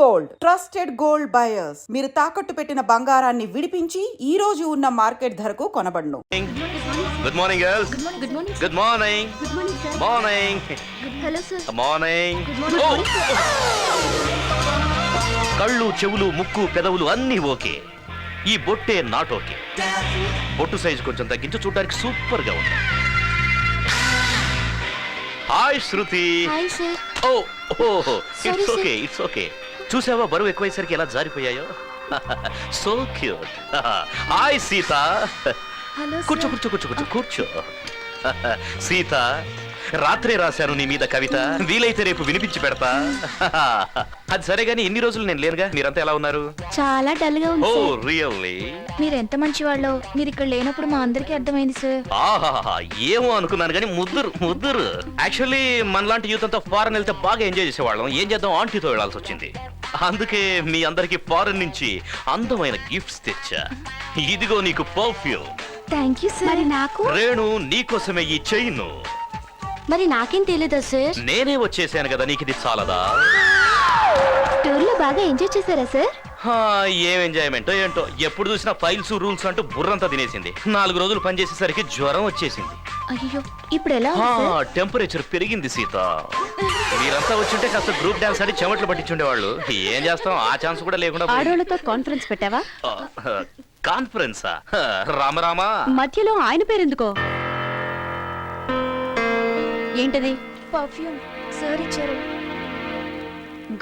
Gold trusted gold buyers మీరు తాకట్టు పెట్టిన బంగారాన్ని విడిపించి ఈ రోజు ఉన్న మార్కెట్ ధరకు కొనబడును. Good morning girls. Good morning. Good morning. Good morning sir. Morning. Hello sir. Morning. Good morning. కళ్ళు, చెవులు, ముక్కు, పెదవులు అన్నీ ఓకే. ఈ బొట్టే నాట్ ఓకే. బొట్టు సైజు కొంచెం తగ్గించి చూడడానికి సూపర్ గా ఉంది. Hi Shruti. Hi sir. It's okay, it's okay. చూసావా బరువు ఎక్కువైసరికి ఎలా జారిపోయాయో. So cute. Hi Sita. Hello కూర్చో కూర్చో కూర్చో కూర్చో కూర్చో. సీత, రాత్రే రాశాను నీ మీద కవిత, వీలైతే రేపు వినిపించి పెడతా. అది సరే గానీ ఇన్ని రోజులు నేను లేనుగా, మీరంతా ఎలా ఉన్నారు? చాలా డల్ గా ఉంది ఓ సార్. రియల్లీ? మీరు ఎంత మంచి వాళ్ళో మీరు ఇక్కడ లేనప్పుడు మా అందరికీ అర్థమైంది సార్. ఆహాహా, ఏమో అనుకున్నాను కానీ ముద్దురు ముద్దురు. యాక్చువల్లీ మనలాంటి యూత్ అంతా ఫారెన్ వెళ్తే బాగా ఎంజాయ్ చేసేవాళ్ళం. ఏం చేద్దాం, ఆంటీతో వెళ్లాల్సి వచ్చింది. అందుకే మీ అందరికి ఫారెన్ నుంచి అందమైన గిఫ్ట్స్ తెచ్చా. ఇదిగో నీకు పర్ఫ్యూమ్. Thank you sir. మరి నాకు రేణు, నీకోసమే ఈ చైన్. మరి నాకేం తెలీదా సార్? నేనే వచ్చేసాను కదా, నీకు ఇది చాలదా? టూర్ లో బాగా ఎంజాయ్ చేశారా సార్? ఏం ఎంజాయ్మెంటో ఏంటో, ఎప్పుడు చూసినా ఫైల్స్ రూల్స్ అంటూ బుర్రంతా తినేసింది. 4 రోజులు పనిచేసేసరికి జ్వరం వచ్చేసింది. అయ్యో, ఇప్పుడు ఎలా ఉంది సార్? టెంపరేచర్ పెరిగింది సీత. మీరంతా వచ్చుంటే కాస్త గ్రూప్ డాన్స్ ఆడి చెమట్లు పట్టించుండేవాళ్ళు. ఏం చేస్తాం, ఆ ఛాన్స్ కూడా లేకుండా పోయింది. ఆడోళ్ళతో కాన్ఫరెన్స్ పెట్టావా? కాన్ఫరెన్సా? రామరామా, మధ్యలో ఆయన పేరెందుకో? ఏంటది? పర్ఫ్యూమ్ సార్ ఇచ్చారు.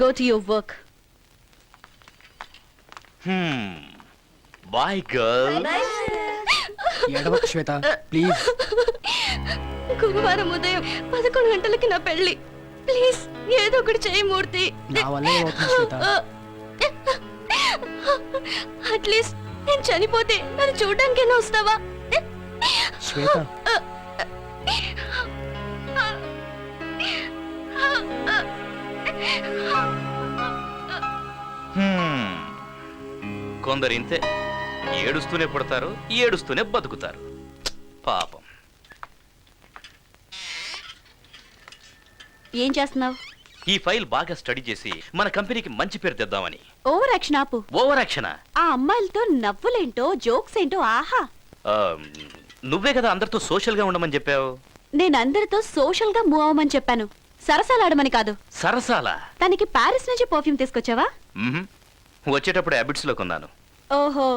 Go to your work. Boy girl. ఎడవకు శ్వేత, ప్లీజ్. గురువారం ఉదయం 11 గంటలకి నా పెళ్లి. ప్లీజ్ ఏదో ఒకటి చేయి మూర్తి. నా వల్ల ఏమవుతుంది శ్వేత? అట్లీస్ట్ నేను చనిపోతే నన్ను చూడడానికైనా వస్తావా? శ్వేత, కొందరు ఇంతే, ఏడుస్తూనే పుడతారు, ఏడుస్తూనే బతుకుతారు. పాపం. ఏం చేస్తున్నావు? ఈ ఫైల్ బాగా స్టడీ చేసి మన కంపెనీకి మంచి పేరు తెద్దామని. ఓవర్ యాక్షన్ ఆపు. ఓవర్ యాక్షనా? ఆ అమ్మాయిలతో నవ్వులేంటో జోక్స్ ఏంటో ఆహా. నువ్వే కదా అందరితో సోషల్ గా ఉండమని చెప్పావు. నేను అందరితో సోషల్ గా మూవ్ అవ్వమని చెప్పాను, సరసాలాడమని కాదు. సరసాల? తనకి ప్యారిస్ నుంచి పర్ఫ్యూమ్ తీసుకొచ్చావా? వచ్చేటప్పుడు హ్యాబిట్స్ లో కొన్నాను. ఓహో,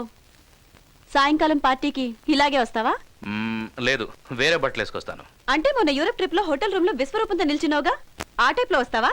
సాయంకాలం పార్టీకి ఇలాగే వస్తావా? లేదు, వేరే బట్టలు వేసుకొస్తాను. అంటే మొన్న యూరప్ ట్రిప్ లో హోటల్ రూమ్ లో విశ్వరూపంతో నిల్చున్నావుగా, ఆ టైప్ లో వస్తావా?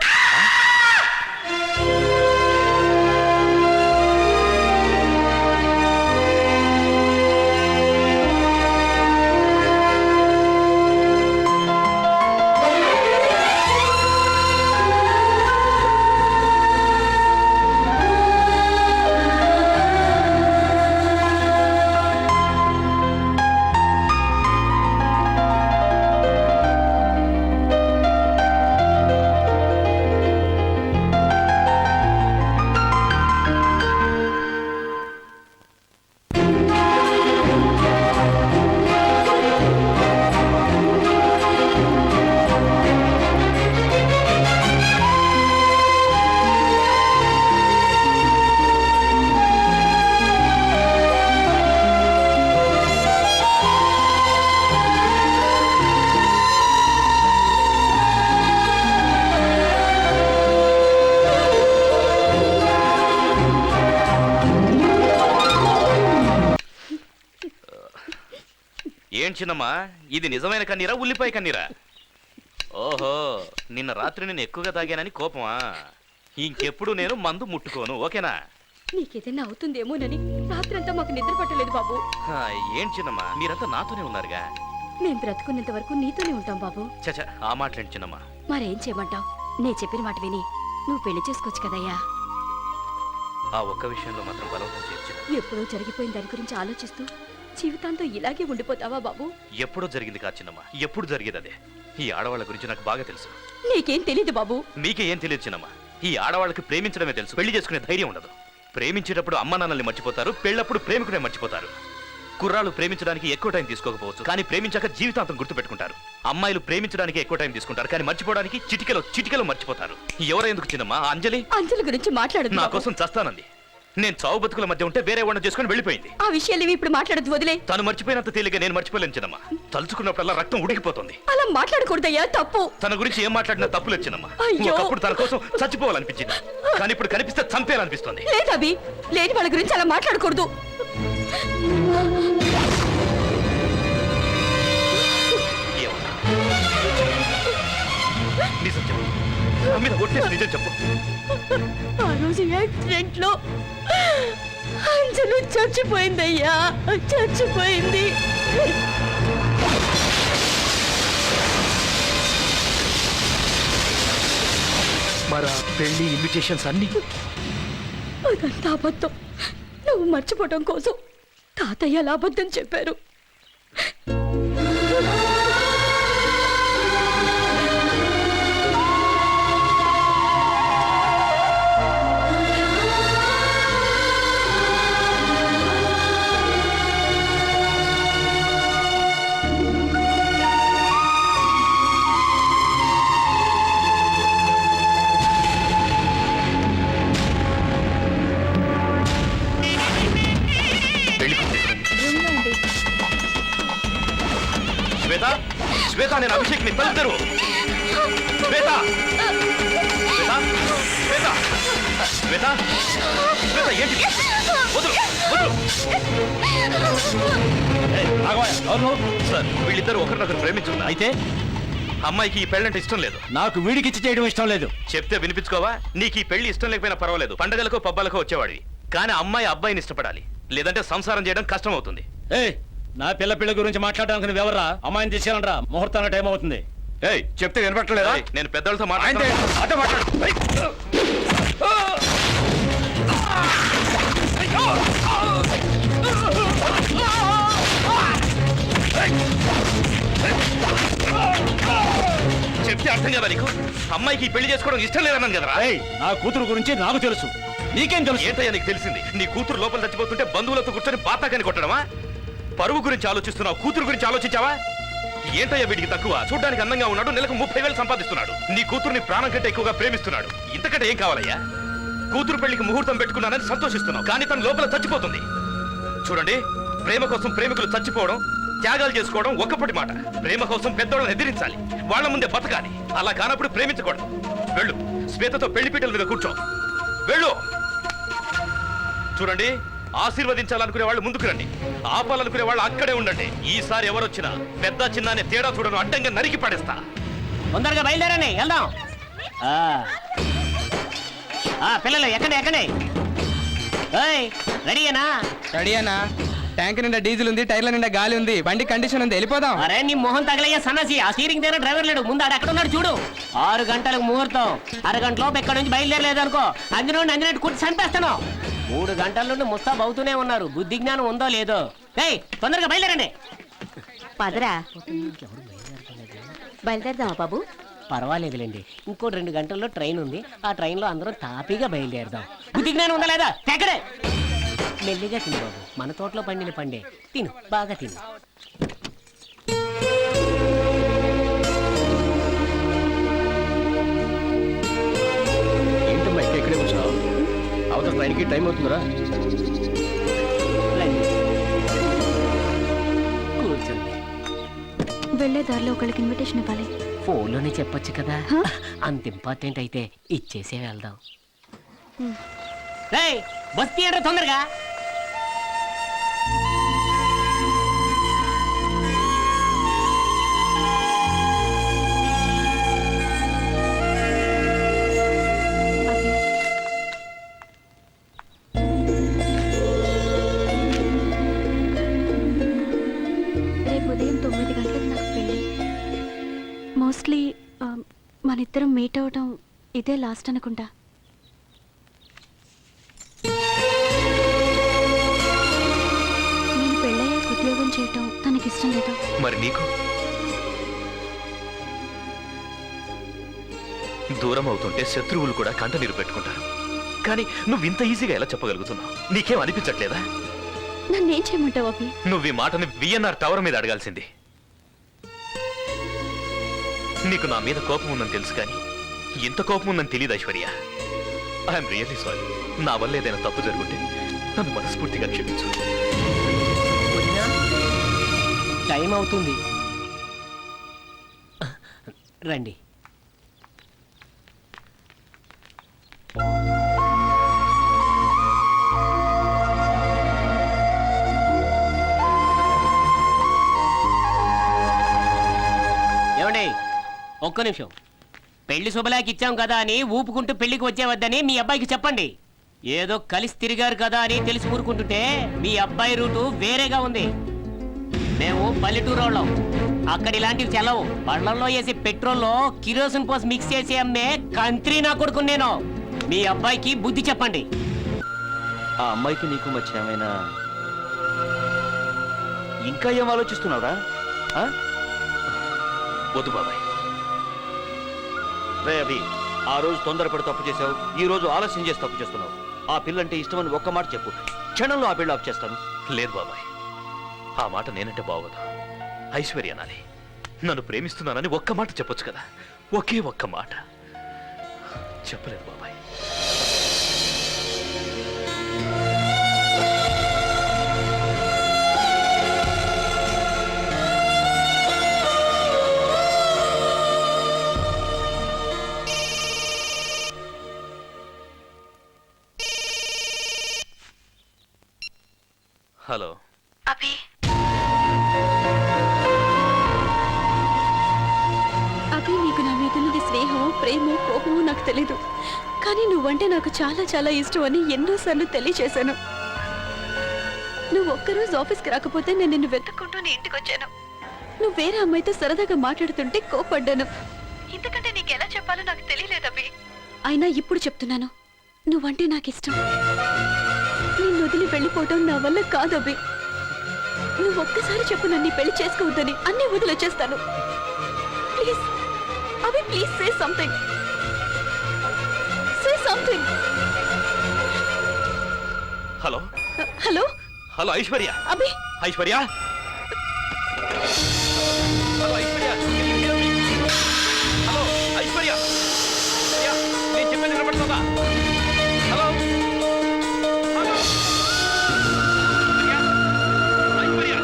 ఏం చిన్నమ్మా, ఇది నిజమైన కన్నీరా, ఉల్లిపాయ కన్నీరా? ఓహో, నిన్న రాత్రి నేను ఎక్కువగా తాగానని కోపమా? ఇంకెప్పుడు నేను మందు ముట్టుకోను, ఓకేనా? నీకేదైనా అవుతుందేమోనని రాత్రంతా మాకు నిద్ర పట్టలేదు బాబు. ఏం చిన్నమ్మా, మీరంతా నాతోనే ఉన్నారుగా. మేం బ్రతుకున్నంత వరకు నీతోనే ఉంటాం బాబు. చచ్చా, ఆ మాట్లాడి చిన్నమ్మా. మరేం చేయమంటావు? నే చెప్పిన మాట విని నువ్వు పెళ్లి చేసుకోవచ్చు కదయ్యా. ఆ ఒక్క విషయంలో మాత్రం బలవంతం చేర్చిన. ఎప్పుడో జరిగిపోయిన దాని గురించి ఆలోచిస్తూ జీవితాంతో ఇలాగే ఉండిపోతావా బాబు? ఎప్పుడో జరిగింది కాదు చిన్నమ్మా, ఎప్పుడు జరిగేది అదే. ఈ ఆడవాళ్ళ గురించి నాకు బాగా తెలుసు. నీకేం తెలీదు బాబు. మీకే ఏం తెలియదు చిన్నమ్మా. ఈ ఆడవాళ్ళకి ప్రేమించడమే తెలుసు, పెళ్లి చేసుకునే ధైర్యం ఉండదు. ప్రేమించేటప్పుడు అమ్మ నాన్నల్ని మర్చిపోతారు, పెళ్ళప్పుడు ప్రేమికునే మర్చిపోతారు. కుర్రాళ్ళు ప్రేమించడానికి ఎక్కువ టైం తీసుకోకపోవచ్చు, కానీ ప్రేమించాక జీవితాంతం గుర్తుపెట్టుకుంటారు. అమ్మాయిలు ప్రేమించడానికి ఎక్కువ టైం తీసుకుంటారు, కానీ మర్చిపోవడానికి చిటికెలో మర్చిపోతారు. ఎవరో ఎందుకు చిన్నమ్మా అంజలి అంజలి గురించి మాట్లాడదు నా బాబు. కోసం చస్తానంది. నేను చావు బతుకుల మధ్య ఉంటే వేరే వాడిని చేసుకుని వెళ్ళిపోయింది. ఆ విషయాలు ఇవి ఇప్పుడు మాట్లాడదు, వదిలే. తను మర్చిపోయినంత తేలిగ్గా నేను మర్చిపోలేను చిన్నమ్మా. తలుచుకున్నప్పుడల్లా రక్తం ఉడికిపోతుంది. అలా మాట్లాడకూడదయ్యా, తప్పు. తన గురించి ఏం మాట్లాడినా తప్పులు వచ్చినమ్మా. అయ్యో. ఒకప్పుడు తన కోసం చచ్చిపోవాలనిపించింది, కానీ ఇప్పుడు కనిపిస్తే చంపేయాలనిపిస్తుంది. లేదవి, లేని వాళ్ళ గురించి అలా మాట్లాడకూడదు. ఏమన్నా? నిజం చెప్పు, నా మీద ఒట్టేసి నిజం చెప్పు. ఆ రోజు యాక్సిడెంట్ లో అంజలి చచ్చిపోయిందయ్యా, చచ్చిపోయింది. మరి ఆ పెళ్లి ఇన్విటేషన్స్ అన్ని అదంతా అబద్ధం. నువ్వు మర్చిపోవటం కోసం తాతయ్య అలా అబద్ధం చెప్పారు. పెళ్లి కూతురు. శ్వేత, శ్వేత, నేను అభిషేక్ ని తలుపుతారు. శ్వేత, శ్వేత, శ్వేత, శ్వేత, శ్వేత, ఏంటి? వదులు, వదులు. సార్, వీళ్ళిద్దరూ ఒకరినొకరు ప్రేమించుకున్నారు. అయితే అమ్మాయికి ఈ పెళ్ళంటే ఇష్టం లేదు. నాకు వీడికిచ్చి చేయడం ఇష్టం లేదు. చెప్తే వినిపించుకోవా? నీకు ఈ పెళ్లి ఇష్టం లేకపోయినా పర్వాలేదు, పండగలకో పబ్బాలకో వచ్చేవాడివి. కానీ అమ్మాయి అబ్బాయిని ఇష్టపడాలి, లేదంటే సంసారం చేయడం కష్టం అవుతుంది. ఏయ్, నా పిల్ల గురించి మాట్లాడడానికి నువ్వెవర్రా? అమ్మాయిని తీసుకెళ్ళరా, ముహూర్తానికి టైం అవుతుంది. ఏయ్, చెప్తే వినపట్టలేదా? నేను పెద్దలతో మాట్లాడు. చెప్తే అర్థం కదా నీకు? అమ్మాయికి ఈ పెళ్లి చేసుకోవడం ఇష్టం లేదన్నాను కదరా. ఏయ్, నా కూతురు గురించి నాకు తెలుసు, నీకేం తెలుసు? ఏంటయ్యా నీకు తెలిసింది? నీ కూతురు లోపల చచ్చిపోతుంటే బంధువులతో కూర్చొని బాతాకని కొట్టడమా? పరువు గురించి ఆలోచిస్తున్నావు, కూతురు గురించి ఆలోచించావా? ఏంటయ్యా వీడికి తక్కువ? చూడ్డానికి అందంగా ఉన్నాడు, నెలకు 30,000 సంపాదిస్తున్నాడు. నీ కూతుర్ని ప్రాణం కంటే ఎక్కువగా ప్రేమిస్తున్నాడు. ఇంతకంటే ఏం కావాలయ్యా? కూతురు పెళ్లికి ముహూర్తం పెట్టుకున్నానని సంతోషిస్తున్నావు, కానీ తన లోపల చచ్చిపోతుంది. చూడండి, ప్రేమ కోసం ప్రేమికులు చచ్చిపోవడం, త్యాగాలు చేసుకోవడం ఒక్కపటి మాట. ప్రేమ కోసం పెద్దోళ్ళని ఎదిరించాలి, వాళ్ళ ముందే బతకాలి. అలా కానప్పుడు ప్రేమించకూడదు. వెళ్ళు, శ్వేతతో పెళ్లిపీటల మీద కూర్చో. వెళ్ళు. చూడండి, ఆశీర్వదించాలనుకునే వాళ్ళు ముందుకు రండి, ఆపాలనుకునే వాళ్ళు అక్కడే ఉండండి. ఈసారి ఎవరొచ్చినా పెద్ద చిన్న అనే తేడా చూడను, అడ్డంగా నరికి పడేస్తా. తొందరగా బయలుదేరండి, వెళ్దాం. పిల్లలు ఎక్కడే రెడీయేనా? రెడీ అన్నా. ట్యాంక్ నిండా డీజిల్ ఉంది, టైర్ల నిండా గాలి ఉంది, బండి కండిషన్ ఉంది, వెళ్ళిపోదాం. అరే నీ మొహం తగలయ్యా సన్నసి, ఆ స్టీరింగ్ దగ్గర డ్రైవర్ లేడు, ముందు ఆడు ఎక్కడ ఉన్నాడు చూడు. 6 గంటలకు ముహూర్తం, అరగంట లోపు ఎక్కడి నుంచి బయలుదేరలేదు అనుకో, అందినట్టు కూర్చి చంపేస్తాను. 3 గంటల నుండి ముస్తాబ్ అవుతూనే ఉన్నారు, బుద్ధి జ్ఞానం ఉందో లేదో. ఏయ్, తొందరగా బయలుదేరండి. పదరా, బయలుదేరదామా బాబు? పర్వాలేదులేండి, ఇంకో 2 గంటల్లో ట్రైన్ ఉంది, ఆ ట్రైన్లో అందరం తాపీగా బయలుదేరదాం. బుద్ధి జ్ఞానం ఉందా లేదా? ఎక్కడే మెల్లిగా తిను బాబు, మన తోటలో పండిన పండే, తిను, బాగా తిను. ఏంటమ్మా ఇక్కడే కూర్చున్నావు? అవతల ట్రైన్కి టైం అవుతుందిరా. కూర్చోండి. వెళ్లే దారిలో ఒకళ్ళకి ఇన్విటేషన్ ఇవ్వాలి. ఫోన్లోనే చెప్పొచ్చు కదా. అంత ఇంపార్టెంట్ అయితే ఇచ్చేసే వెళ్దాం. బస్ తీయండి తొందరగా. రేపు ఉదయం 9 గంటలకు నాకు పెళ్ళి. మోస్ట్లీ మనిద్దరం మీట్ అవడం ఇదే లాస్ట్ అనుకుంటా. నేను పెళ్ళయ్యాక ఉద్యోగం చేయటం తనకిష్టం లేదు. మరి నీకు? దూరం అవుతుంటే శత్రువులు కూడా కంట నీరు పెట్టుకుంటారు, కానీ నువ్వు ఇంత ఈజీగా ఎలా చెప్పగలుగుతున్నావు? నీకేం అనిపించట్లేదా? నన్నేం చేయమంటావు అభి? నువ్వు ఈ మాటని విఎన్ఆర్ టవర్ మీద అడగాల్సింది. నీకు నా మీద కోపం ఉందని తెలుసు కానీ ఇంత కోపం ఉందని తెలియదు ఐశ్వర్య. I'm really sorry. నా వల్ల ఏదైనా తప్పు జరుగుంటే నన్ను మనస్ఫూర్తిగా క్షమించు. టైం అవుతుంది, రండి. ఏమండి, ఒక్క నిమిషం. పెళ్లి శుభలాకి ఇచ్చాం కదా అని ఊపుకుంటూ పెళ్లికి వచ్చేవద్దని మీ అబ్బాయికి చెప్పండి. ఏదో కలిసి తిరిగారు కదా అని తెలిసి ఊరుకుంటుంటే మీ అబ్బాయి రూటు వేరేగా ఉంది. మేము పల్లెటూరు వాళ్ళం, అక్కడ ఇలాంటివి చెల్లవు. పళ్ళల్లో వేసి పెట్రోల్లో కిరోసిన్ పోసి మిక్స్ చేసి అమ్మే కంత్రి నా కొడుకు నేను. మీ అబ్బాయికి బుద్ధి చెప్పండి. ఆ అమ్మాయికి నీకు మధ్య ఏమైనా ఇంకా ఏం ఆలోచిస్తున్నావురా? వద్దు బాబాయ్. రే అభి, ఆ రోజు తొందరపడి తప్పు చేశావు, ఈ రోజు ఆలస్యం చేసి తప్పు చేస్తున్నావు. ఆ పిల్లంటే ఇష్టమని ఒక్క మాట చెప్పు, క్షణంలో ఆ పెళ్లి ఆఫ్ చేస్తాను. లేదు బాబాయ్, ఆ మాట నేనంటే బాగోదు. ఐశ్వర్య అనాలి. నన్ను ప్రేమిస్తున్నానని ఒక్క మాట చెప్పొచ్చు కదా, ఒకే ఒక్క మాట. చెప్పలేదు బాబాయ్. హలో అభి, అభి, నీకు నా మీద ఉన్నది స్నేహమో ప్రేమో కోపమో నాకు తెలీదు, కానీ నువ్వంటే నాకు చాలా చాలా ఇష్టం అని ఎన్నోసార్లు తెలియచేశాను. నువ్వు ఒక్కరోజు ఆఫీస్కి రాకపోతే నేను నిన్ను వెతుక్కుంటూ నీ ఇంటికి వచ్చాను. నువ్వు వేరే అమ్మాయితో సరదాగా మాట్లాడుతుంటే కోపడ్డాను. ఇంతకంటే నీకెలా చెప్పాలో నాకు తెలియలేదు అభి. అయినా ఇప్పుడు చెప్తున్నాను, నువ్వంటే నాకు ఇష్టం. నిన్ను వదిలి వెళ్ళిపోవటం నా వల్ల కాదు అభి. నువ్వు ఒక్కసారి చెప్పు నన్ను పెళ్లి చేసుకోవద్దని, అన్ని వదిలేచేస్తాను. Please Abhi, please say something. Say something. Hello hello hello Aishwarya. Abhi, Aishwarya, hello Aishwarya. Hello Aishwarya, నేను చెప్పేది వినపడుతుందా? Hello hello Aishwarya.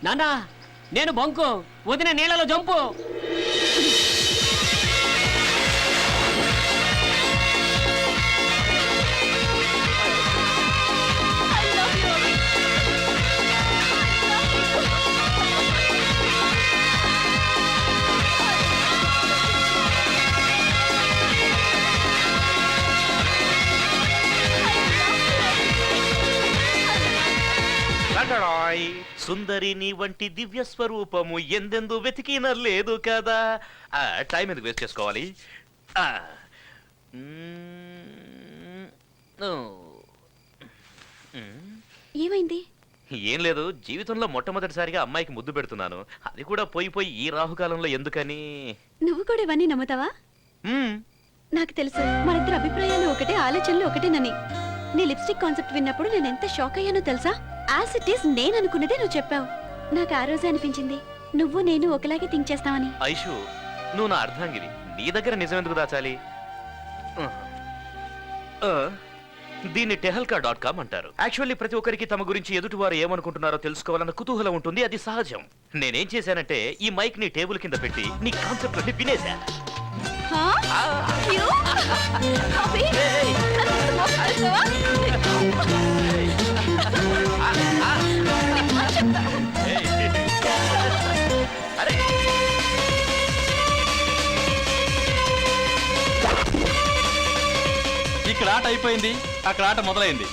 నాన్న, నేను బొంకు, వదిన నీళ్ళలో జంపు. సుందరి నీ వంటి దివ్య స్వరూపము ఎందెందు వెతికిన లేదు కదా. టైం ఎందుకు వేస్ట్ చేసుకోవాలి? ఏమైంది? ఏం లేదు, జీవితంలో మొట్టమొదటిసారిగా అమ్మాయికి ముద్దు పెడుతున్నాను. అది కూడా పోయి ఈ రాహుకాలంలో ఎందుకని. నువ్వు కూడా ఇవన్నీ నమ్ముతావా? మ్మ్. నాకు తెలుసు మనిద్దరి అభిప్రాయాలు ఒకటే, ఆలోచనలు ఒకటేనని. నీ లిప్స్టిక్ కాన్సెప్ట్ విన్నప్పుడు నేను ఎంత షాక్ అయ్యానో తెలుసా? యాజ్ ఇట్ ఈస్ నేను అనుకున్నదే నువ్వు చెప్పావు. నాకు ఆ రోజే అనిపించింది నువ్వు నేను ఒకలాగే థింక్ చేస్తావని. ఐషు, నువ్వు నా అర్ధాంగివి, నీ దగ్గర నిజం ఎందుకు దాచాలి? దీన్ని tehelka.com అంటారు. యాక్చువల్లీ ప్రతి ఒక్కరికి తమ గురించి ఎదుటివారు ఏమనుకుంటున్నారో తెలుసుకోవాలన్న కుతూహలం ఉంటుంది, అది సహజం. నేనేం చేశానంటే ఈ మైక్ నీ టేబుల్ కింద పెట్టి నీ కాన్సెప్ట్ అన్ని వినేశా. అరే ఇక్కడ ఆట అయిపోయింది, అక్కడ ఆట మొదలైంది.